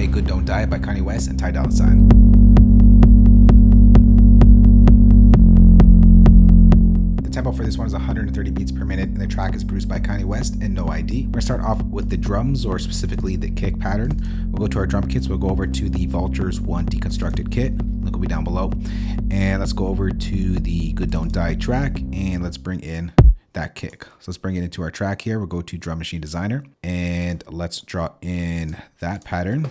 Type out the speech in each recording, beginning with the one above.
aka Good Don't Die by Kanye West and Ty Dolla. The tempo for this one is 130 beats per minute, and the track is produced by Kanye West and No I.D. We're gonna start off with the drums, or specifically the kick pattern. We'll go to our drum kits. We'll go over to the Vultures 1 deconstructed kit. Link will be down below. And let's go over to the Good Don't Die track, and let's bring in that kick. So let's bring it into our track here. We'll go to Drum Machine Designer, and let's draw in that pattern.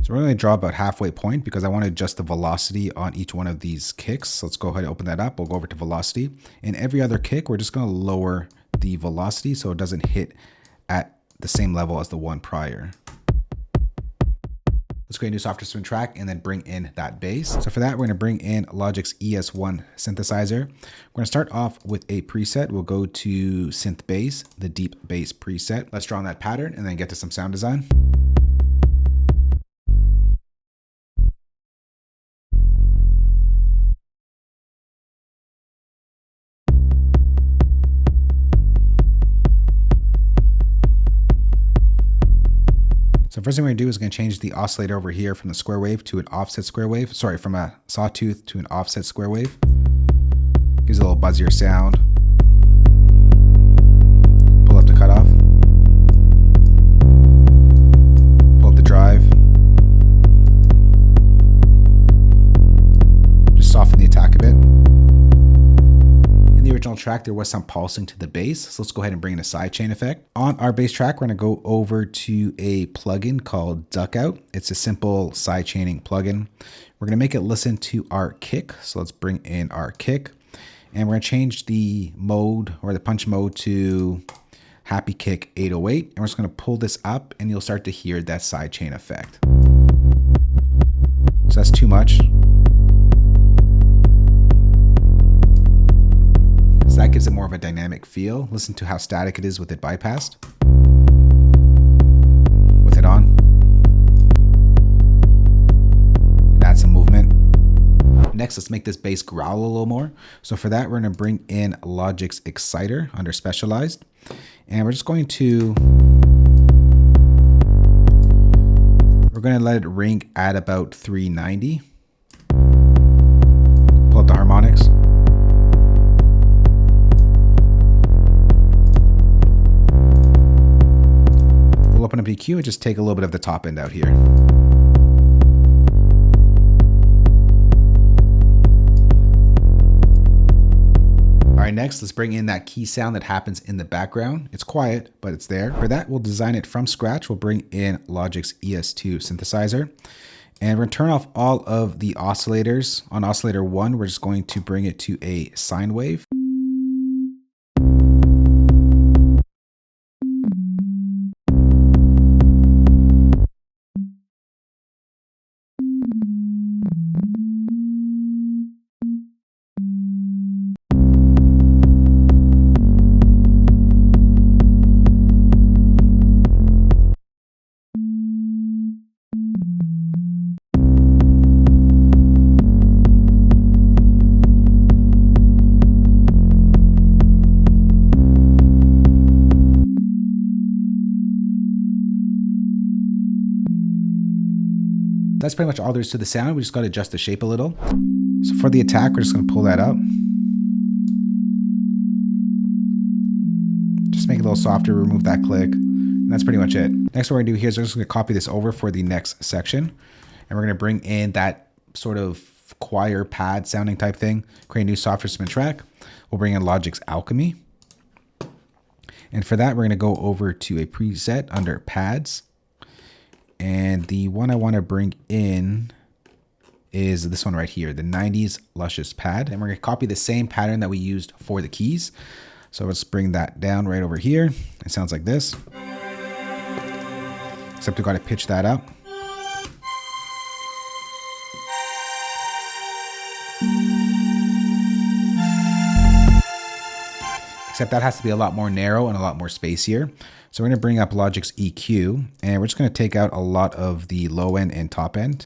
So we're going to draw about halfway point because I want to adjust the velocity on each one of these kicks. So let's go ahead and open that up. We'll go over to velocity. And every other kick, we're just going to lower the velocity so it doesn't hit at the same level as the one prior. Let's create a new software swing track and then bring in that bass. So for that, we're going to bring in Logic's ES1 synthesizer. We're going to start off with a preset. We'll go to synth bass, the deep bass preset. Let's draw on that pattern and then get to some sound design. So first thing we're gonna do is gonna change the oscillator over here from the square wave to an offset square wave. Sorry, from a sawtooth to an offset square wave. Gives it a little buzzier sound. Pull up the cutoff. Pull up the drive. Just soften the attack a bit. In the original track, there was some pulsing to the bass, so let's go ahead and bring in a sidechain effect. On our bass track, we're going to go over to a plugin called Duck Out. It's a simple sidechaining plugin. We're going to make it listen to our kick, so let's bring in our kick. And we're going to change the mode, or the punch mode, to Happy Kick 808. And we're just going to pull this up, and you'll start to hear that sidechain effect. So that's too much. So that gives it more of a dynamic feel. Listen to how static it is with it bypassed. With it on. And add some movement. Next, let's make this bass growl a little more. So for that, we're going to bring in Logic's Exciter under Specialized. And we're just going to let it ring at about 390. Pull up the harmonics. We'll open up EQ and just take a little bit of the top end out here. All right, next, let's bring in that key sound that happens in the background. It's quiet, but it's there. For that, we'll design it from scratch. We'll bring in Logic's ES2 synthesizer. And we're gonna turn off all of the oscillators. On oscillator 1, we're just going to bring it to a sine wave. That's pretty much all there is to the sound. We just got to adjust the shape a little. So for the attack, we're just going to pull that up. Just make it a little softer, remove that click. And that's pretty much it. Next what we're going to do here is we're just going to copy this over for the next section. And we're going to bring in that sort of choir pad sounding type thing. Create a new software spin track. We'll bring in Logic's Alchemy. And for that, we're going to go over to a preset under pads. And the one I want to bring in is this one right here, the 90s Luscious Pad. And we're going to copy the same pattern that we used for the keys. So let's bring that down right over here. It sounds like this. Except we got to pitch that up. Except that has to be a lot more narrow and a lot more spacier. So we're going to bring up Logic's EQ, and we're just going to take out a lot of the low end and top end.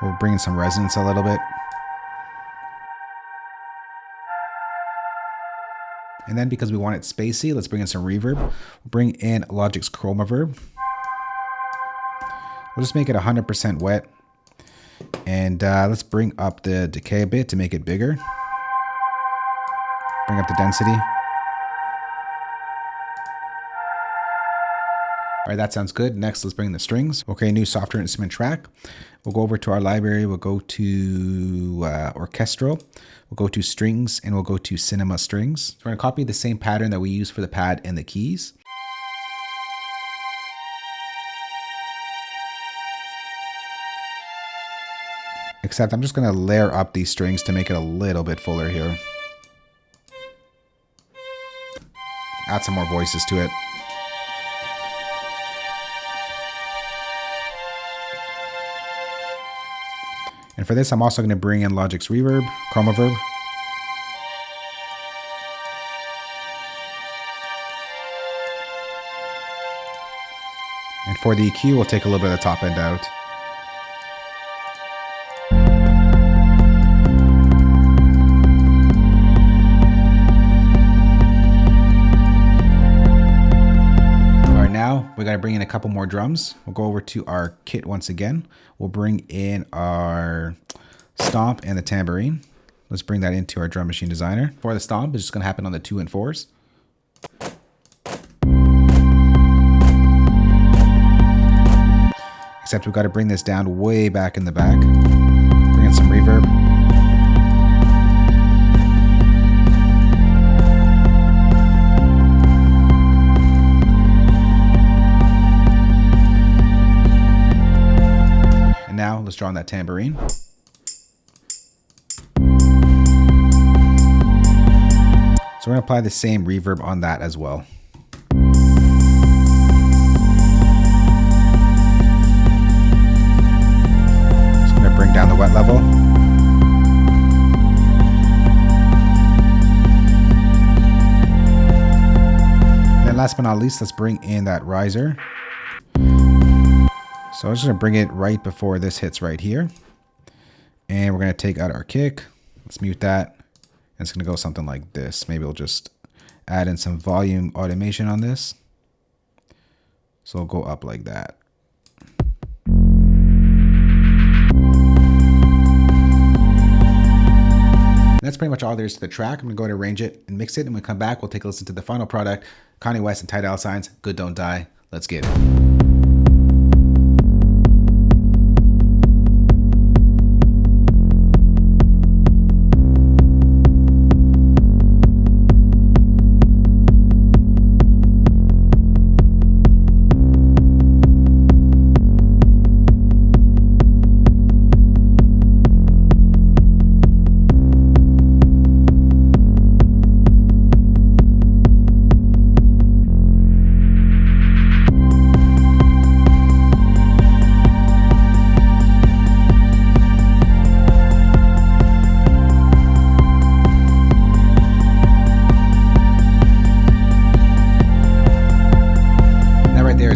We'll bring in some resonance a little bit. And then because we want it spacey, let's bring in some reverb. We'll bring in Logic's Chroma Verb. We'll just make it 100% wet. And let's bring up the decay a bit to make it bigger. Bring up the density. All right, that sounds good. Next, let's bring in the strings. We'll create a new software instrument track. We'll go over to our library. We'll go to orchestral. We'll go to strings and we'll go to cinema strings. So we're gonna copy the same pattern that we use for the pad and the keys. Except I'm just gonna layer up these strings to make it a little bit fuller here. Add some more voices to it. And for this, I'm also going to bring in Logic's Reverb, Chroma Verb. And for the EQ, we'll take a little bit of the top end out. We got to bring in a couple more drums. We'll go over to our kit once again. We'll bring in our stomp and the tambourine. Let's bring that into our drum machine designer. For the stomp, it's just going to happen on the 2 and 4s. Except we've got to bring this down way back in the back. Bring in some reverb. Now let's draw on that tambourine. So we're gonna apply the same reverb on that as well. Just gonna bring down the wet level. And then last but not least, let's bring in that riser. So I'm just going to bring it right before this hits right here. And we're going to take out our kick. Let's mute that. And it's going to go something like this. Maybe we'll just add in some volume automation on this. So we'll go up like that. And that's pretty much all there is to the track. I'm going to go ahead and arrange it and mix it. And when we come back, we'll take a listen to the final product. Kanye West and Ty Dolla, Good Don't Die. Let's get it.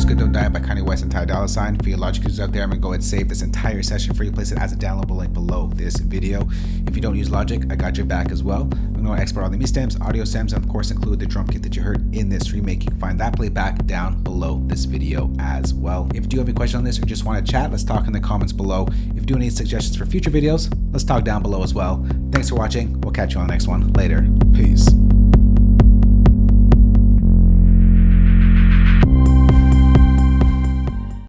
Good Don't Die by Kanye West and Ty Dolla. For you Logic users out there, I'm going to go ahead and save this entire session for you. Place it as a downloadable link below this video. If you don't use Logic, I got your back as well. I'm going to export all the MIDI stems, audio stems, and of course include the drum kit that you heard in this remake. You can find that playback down below this video as well. If you do have any questions on this or just want to chat, let's talk in the comments below. If you do need suggestions for future videos, let's talk down below as well. Thanks for watching. We'll catch you on the next one. Later. Peace.